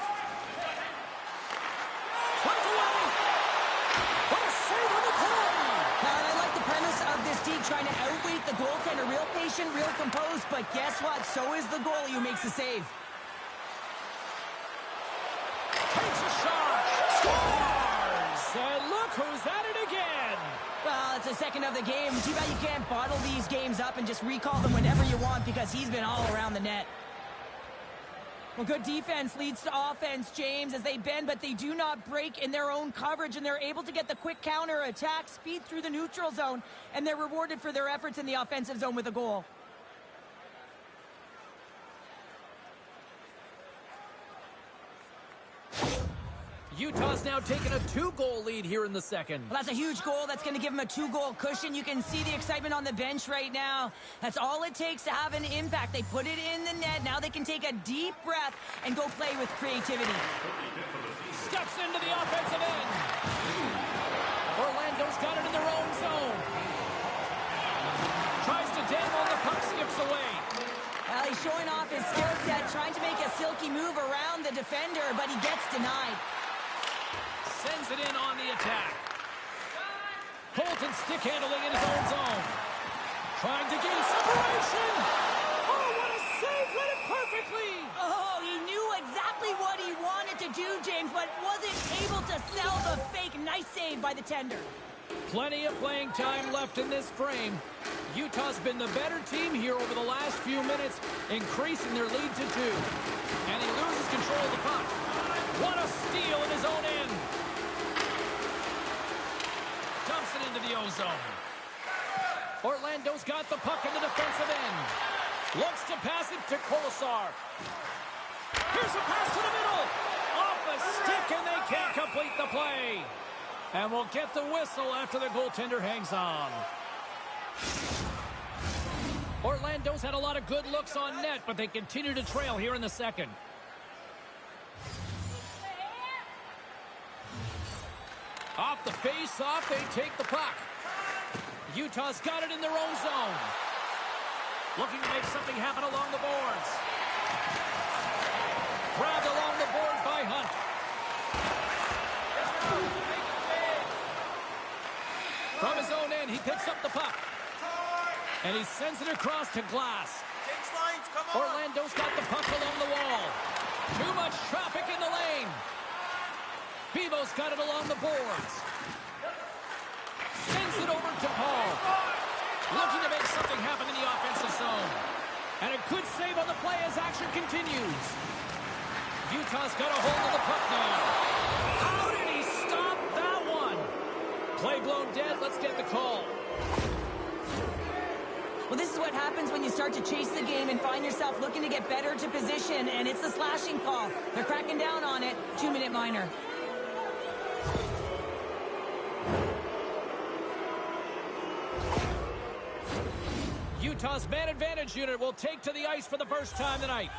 Speaker 1: Runs away. What a save on the play.
Speaker 2: And I like the premise of this team trying to outweight the goaltender. Real patient, real composed, but guess what? So is the goalie who makes the save.
Speaker 1: Takes a shot. Scores. And look who's at it again.
Speaker 2: Well, it's the second of the game. Too bad you can't bottle these games up and just recall them whenever you want because he's been all around the net. Well, good defense leads to offense, James, as they bend, but they do not break in their own coverage, and they're able to get the quick counter attack, speed through the neutral zone, and they're rewarded for their efforts in the offensive zone with a goal.
Speaker 1: Utah's now taken a 2-goal lead here in the second.
Speaker 2: Well, that's a huge goal. That's going to give them a 2-goal cushion. You can see the excitement on the bench right now. That's all it takes to have an impact. They put it in the net. Now they can take a deep breath and go play with creativity.
Speaker 1: Steps into the offensive end. Orlando's got it in their own zone. Tries to dangle, the puck skips away.
Speaker 2: Well, he's showing off his skill set, trying to make a silky move around the defender, but he gets denied.
Speaker 1: Sends it in on the attack. Colton stick handling in his own zone. Trying to gain separation. Oh, what a save! Read it perfectly.
Speaker 2: Oh, he knew exactly what he wanted to do, James, but wasn't able to sell the fake. Nice save by the tender.
Speaker 1: Plenty of playing time left in this frame. Utah's been the better team here over the last few minutes, increasing their lead to 2. And he loses control of the puck. What a steal in his own end. Dumps it into the O-zone. Orlando's got the puck in the defensive end. Looks to pass it to Kolesar. Here's a pass to the middle. Off a stick, and they can't complete the play. And we'll get the whistle after the goaltender hangs on. Orlando's had a lot of good looks on net, but they continue to trail here in the second. Off the face-off, they take the puck. Utah's got it in their own zone. Looking to make something happen along the boards. Grabbed along the boards by Hunt. From his own end, he picks up the puck. And he sends it across to Glass. Orlando's got the puck along the wall. Too much traffic in the lane. Bevo's got it along the boards. Sends it over to Paul. Looking to make something happen in the offensive zone. And a good save on the play as action continues. Utah's got a hold of the puck now. How did he stop that one? Play blown dead. Let's get the call.
Speaker 2: Well, this is what happens when you start to chase the game and find yourself looking to get better to position, and it's the slashing call. They're cracking down on it. 2-minute minor.
Speaker 1: Utah's man advantage unit will take to the ice for the first time tonight.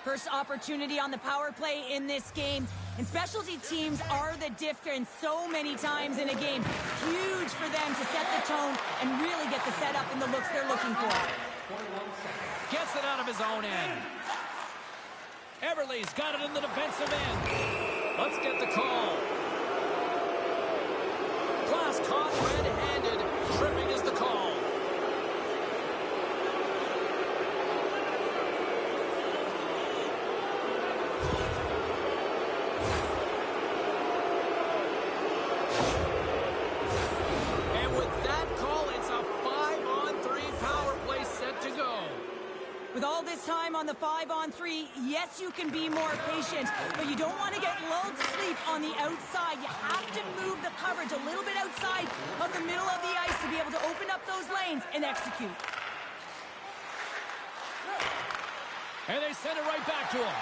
Speaker 2: First opportunity on the power play in this game. And specialty teams are the difference so many times in a game. Huge for them to set the tone and really get the setup and the looks they're looking for.
Speaker 1: Gets it out of his own end. Everly's got it in the defensive end. Let's get the call. Glass caught red-handed. Tripping is the call. And with that call, it's a 5-on-3 power play set to go.
Speaker 2: With all this time on the 5-on-3, yes, you can be more patient, but you don't want to get lulled to sleep on the outside. You have to move the coverage a little bit outside of the middle of the ice to be able to open up those lanes and execute.
Speaker 1: And they send it right back to him.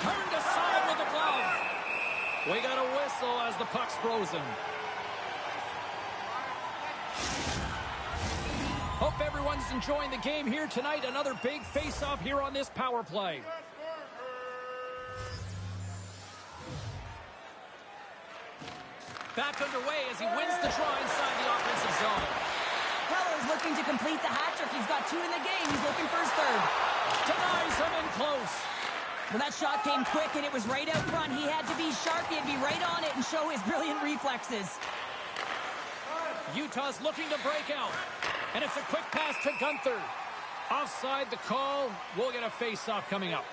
Speaker 1: Turned aside with the glove. We got a whistle as the puck's frozen. Hope everyone's enjoying the game here tonight. Another big face-off here on this power play. Back underway as he wins the draw inside the offensive zone.
Speaker 2: Heller's looking to complete the hat trick. He's got 2 in the game. He's looking for his third.
Speaker 1: Denies him in close.
Speaker 2: Well, that shot came quick, and it was right out front. He had to be sharp. He had to be right on it and show his brilliant reflexes.
Speaker 1: Utah's looking to break out. And it's a quick pass to Gunther. Offside the call. We'll get a face-off coming up.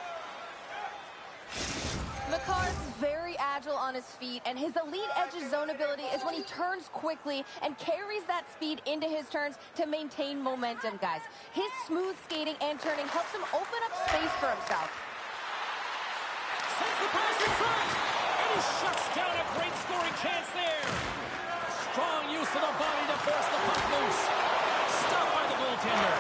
Speaker 4: McCarr's very agile on his feet, and his elite edge zone ability is when he turns quickly and carries that speed into his turns to maintain momentum, guys. His smooth skating and turning helps him open up space for himself.
Speaker 1: Sends the pass in front, and he shuts down a great scoring chance there. Strong use of the body to force the puck loose. Stopped by the goaltender.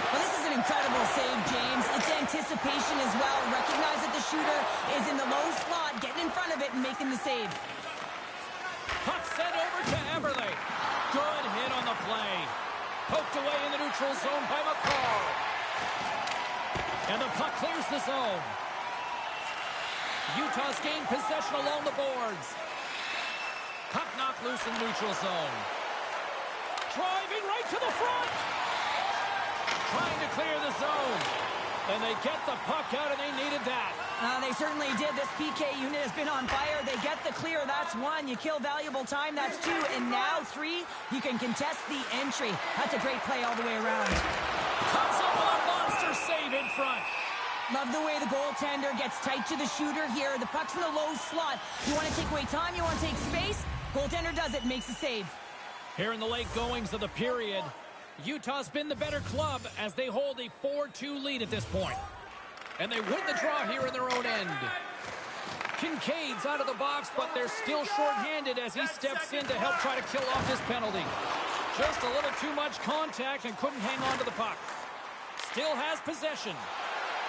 Speaker 2: Well, this is an incredible save, James. It's anticipation as well. Recognize that the shooter is in the low slot, getting in front of it and making the save.
Speaker 1: Puck sent over to Everly. Good hit on the play. Poked away in the neutral zone by McCarr. And the puck clears the zone. Utah's gained possession along the boards. Puck knocked loose in the neutral zone. Driving right to the front. Trying to clear the zone. And they get the puck out, and they needed that.
Speaker 2: They certainly did. This PK unit has been on fire. They get the clear. That's 1. You kill valuable time. That's 2. And now 3, you can contest the entry. That's a great play all the way around.
Speaker 1: Comes up with a monster save in front.
Speaker 2: Love the way the goaltender gets tight to the shooter here. The puck's in the low slot. You want to take away time. You want to take space. Goaltender does it and makes the save.
Speaker 1: Here in the late goings of the period, Utah's been the better club as they hold a 4-2 lead at this point. And they win the draw here in their own end. Kincaid's out of the box, but they're still shorthanded as he steps in to help try to kill off this penalty. Just a little too much contact and couldn't hang on to the puck. Still has possession.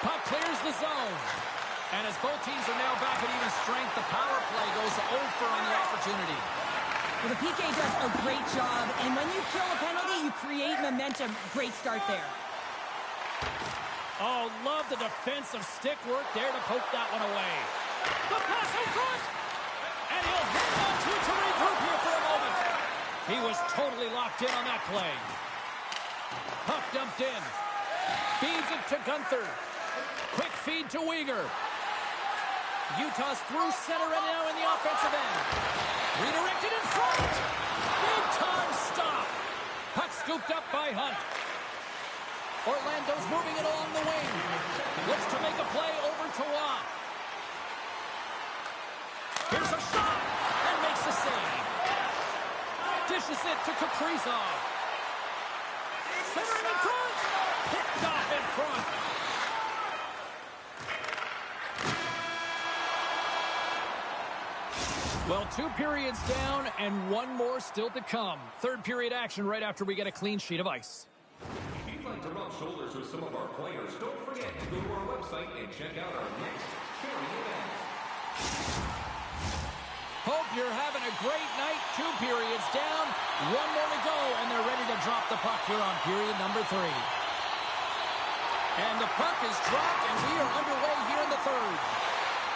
Speaker 1: Puck clears the zone. And as both teams are now back at even strength, the power play goes over on the opportunity.
Speaker 2: Well, the PK does a great job, and when you kill a penalty, you create momentum. Great start there.
Speaker 1: Oh, love the defensive stick work there to poke that one away. The pass in front! And he'll hang on to regroup here for a moment. He was totally locked in on that play. Puck dumped in. Feeds it to Gunther. Quick feed to Weegar. Utah's through center and now in the offensive end. Redirected in front. Big time stop. Puck scooped up by Hunt. Orlando's moving it along the wing. Looks to make a play over to Watt. Here's a shot and makes the save. Dishes it to Kaprizov. Centering in front. Picked off in front. Well, 2 periods down and 1 more still to come. Third period action right after we get a clean sheet of ice.
Speaker 3: If you'd like to rub shoulders with some of our players, don't forget to go to our website and check out our next charity event.
Speaker 1: Hope you're having a great night. 2 periods down, 1 more to go, and they're ready to drop the puck here on period number 3. And the puck is dropped, and we are underway here in the third.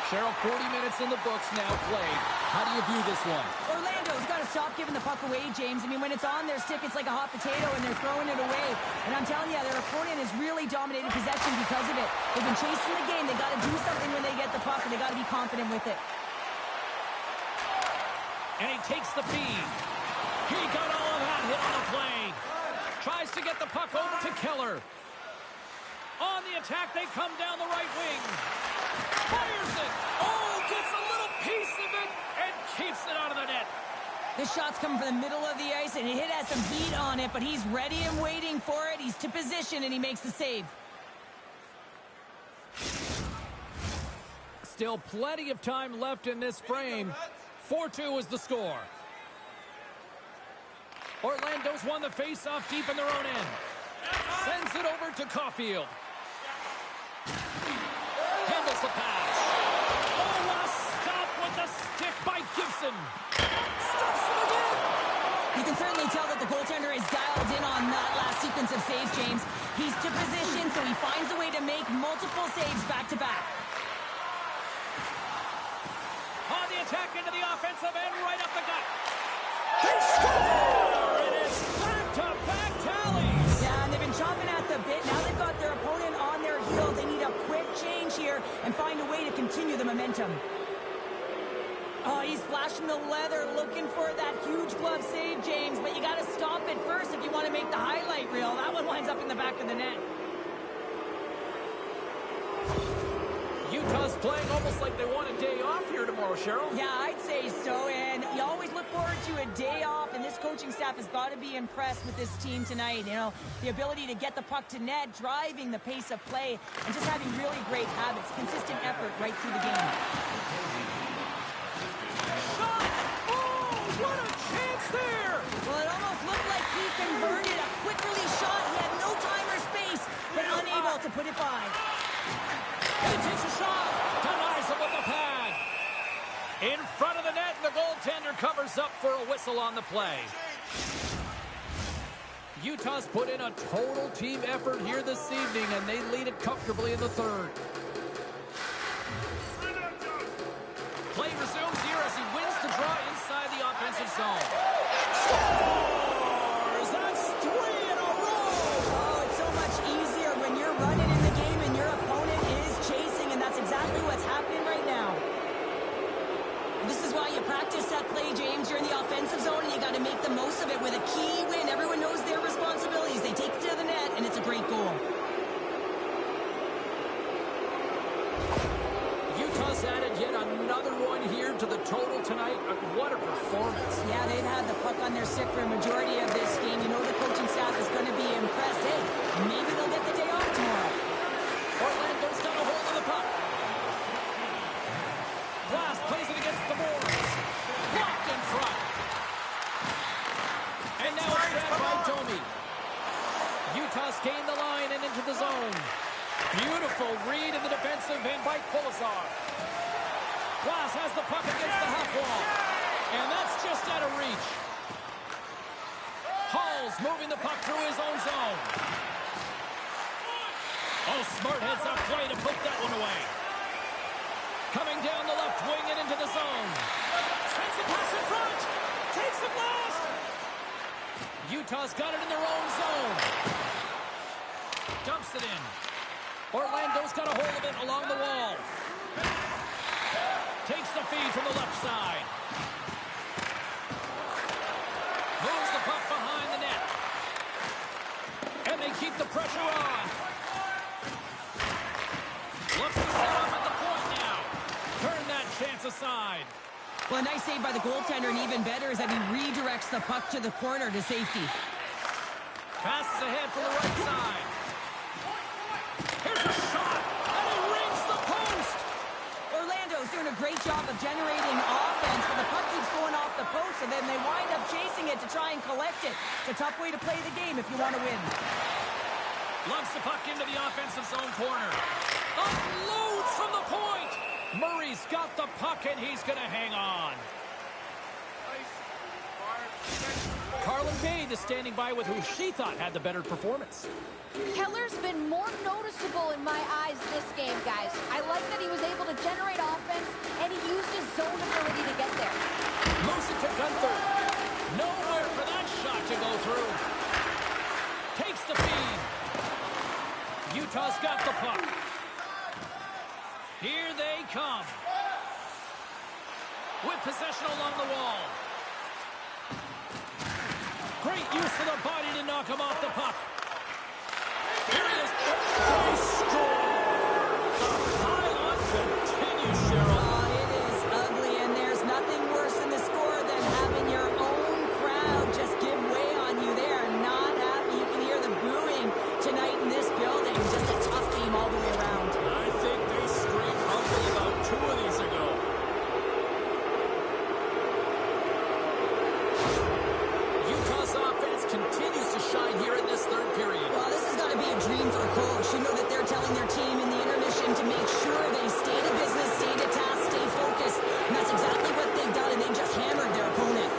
Speaker 1: Cheryl, 40 minutes in the books now played. How do you view this one?
Speaker 2: Orlando's got to stop giving the puck away, James. I mean, when it's on their stick, it's like a hot potato, and they're throwing it away. And I'm telling you, their opponent has really dominated possession because of it. They've been chasing the game. They got to do something when they get the puck, and they got to be confident with it.
Speaker 1: And he takes the feed. He got all of that hit on the play. Tries to get the puck over to Keller. On the attack, they come down the right wing. Fires it. Oh, gets a little piece of it and keeps it out of the net.
Speaker 2: This shot's coming from the middle of the ice, and it has some heat on it, but he's ready and waiting for it. He's to position, and he makes the save.
Speaker 1: Still plenty of time left in this frame. 4-2 is the score. Orlando's won the face-off deep in their own end. Sends it over to Caulfield. Handles the pass. Oh, a stop with the stick by Gibson. Stops him again.
Speaker 2: You can certainly tell that the goaltender is dialed in on that last sequence of saves, James. He's to position, so he finds a way to make multiple saves back-to-back.
Speaker 1: On the attack into the offensive end, right up the gut. They score! It is back-to-back tallies.
Speaker 2: Yeah, and they've been chomping at the bit. Now they've got their opponent on their heels. They need a quick change here and find a way to continue the momentum. Oh, he's flashing the leather, looking for that huge glove save, James. But you got to stop it first if you want to make the highlight reel. That one winds up in the back of the net.
Speaker 1: Utah's playing almost like they want a day off here tomorrow, Cheryl.
Speaker 2: Yeah, I'd say so, and you always look forward to a day off, and this coaching staff has got to be impressed with this team tonight. You know, the ability to get the puck to net, driving the pace of play, and just having really great habits, consistent effort right through the game.
Speaker 1: Shot! Oh, what a chance there!
Speaker 2: Well, it almost looked like he converted a quick release shot. He had no time or space, but unable to put it by.
Speaker 1: He takes a shot. Denies him with the pad. In front of the net, and the goaltender covers up for a whistle on the play. Utah's put in a total team effort here this evening, and they lead it comfortably in the third. Play resumes here as he wins the draw inside the offensive zone. Scores! That's 3 in a row!
Speaker 2: Oh, it's so much easier when you're running in the game and your opponent is chasing, and that's exactly what's happening right now. This is why you practice that play, James. You're in the offensive zone, and you got to make the most of it with a key win. Everyone knows their responsibilities. They take it to the net, and it's a great goal.
Speaker 1: Utah's added yet another one here to the total tonight. What a performance.
Speaker 2: Yeah, they've had the puck on their stick for a majority of this game. You know the coaching staff is going to be impressed. Hey, maybe they'll get the day off tomorrow.
Speaker 1: Orlando's got a hold of the puck. Glass plays it against the boards. Blocked in front. And now it's grabbed by Domi. Utah's gained the line and into the zone. Beautiful read in the defensive end by Kolesar. Glass has the puck against the half wall. And that's just out of reach. Hall's moving the puck through his own zone. Oh, smart heads-up play to put that one away. Coming down the left wing and into the zone. Sends the pass in front. Takes the blast. Utah's got it in their own zone. Dumps it in. Orlando's got a hold of it along the wall. Takes the feed from the left side. Moves the puck behind the net. And they keep the pressure on. Looks to set up at the point now. Turn that chance aside.
Speaker 2: Well, a nice save by the goaltender, and even better is that he redirects the puck to the corner to safety.
Speaker 1: Passes ahead from the right side. Here's a shot, and he rings the post.
Speaker 2: Orlando's doing a great job of generating offense, but the puck keeps going off the post, and then they wind up chasing it to try and collect it. It's a tough way to play the game if you want to win.
Speaker 1: Loves the puck into the offensive zone corner. Unloads from the point. Murray's got the puck, and he's going to hang on. Carlo Ellen Page is standing by with who she thought had the better performance.
Speaker 4: Keller's been more noticeable in my eyes this game, guys. I like that he was able to generate offense, and he used his zone ability to get there.
Speaker 1: Moves it to Gunther. Nowhere for that shot to go through. Takes the feed. Utah's got the puck. Here they come. With possession along the wall. Great use of the body to knock him off the puck. Here he is. They score. The pylon continues, Cheryl.
Speaker 2: Oh, it is ugly, and there's nothing worse in the score than having your own crowd just give way on you. They are not happy. You can hear the booing tonight in this building. Just a tough game all the way around.
Speaker 1: I think they screamed humbly about 2 of these ago. Utah's offense continues to shine here in this third period.
Speaker 2: Well, this has got to be a dream for a coach. You know that they're telling their team in the intermission to make sure they stay to business, stay to task, stay focused. And that's exactly what they've done, and they just hammered their opponent.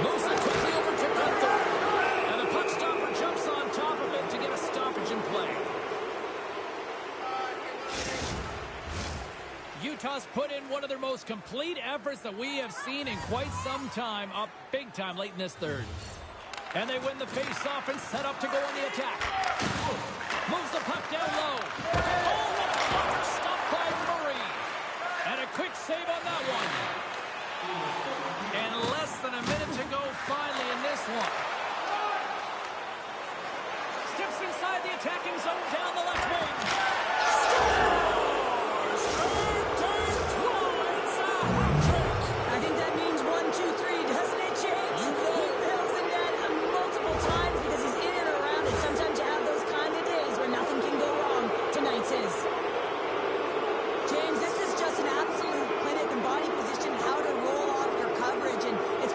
Speaker 1: Moves it quickly over to Gunther. And the puck stopper jumps on top of it to get a stoppage in play. Utah's put in one of their most complete efforts that we have seen in quite some time, up big time late in this third. And they win the face-off and set up to go on the attack. Moves the puck down low. Oh, what a blocker stopped by Murray. And a quick save on that one. And less than a minute to go finally in this one. Steps inside the attacking zone down the left wing. Scores! It's a hat trick.
Speaker 2: I think that means 1, 2, 3, doesn't it, James?
Speaker 1: You know.
Speaker 2: He fills in that multiple times because he's in and around it. Sometimes you have those kind of days where nothing can go wrong. Tonight's is. James, this is just an absolute clinic and body position, how to roll off your coverage, and it's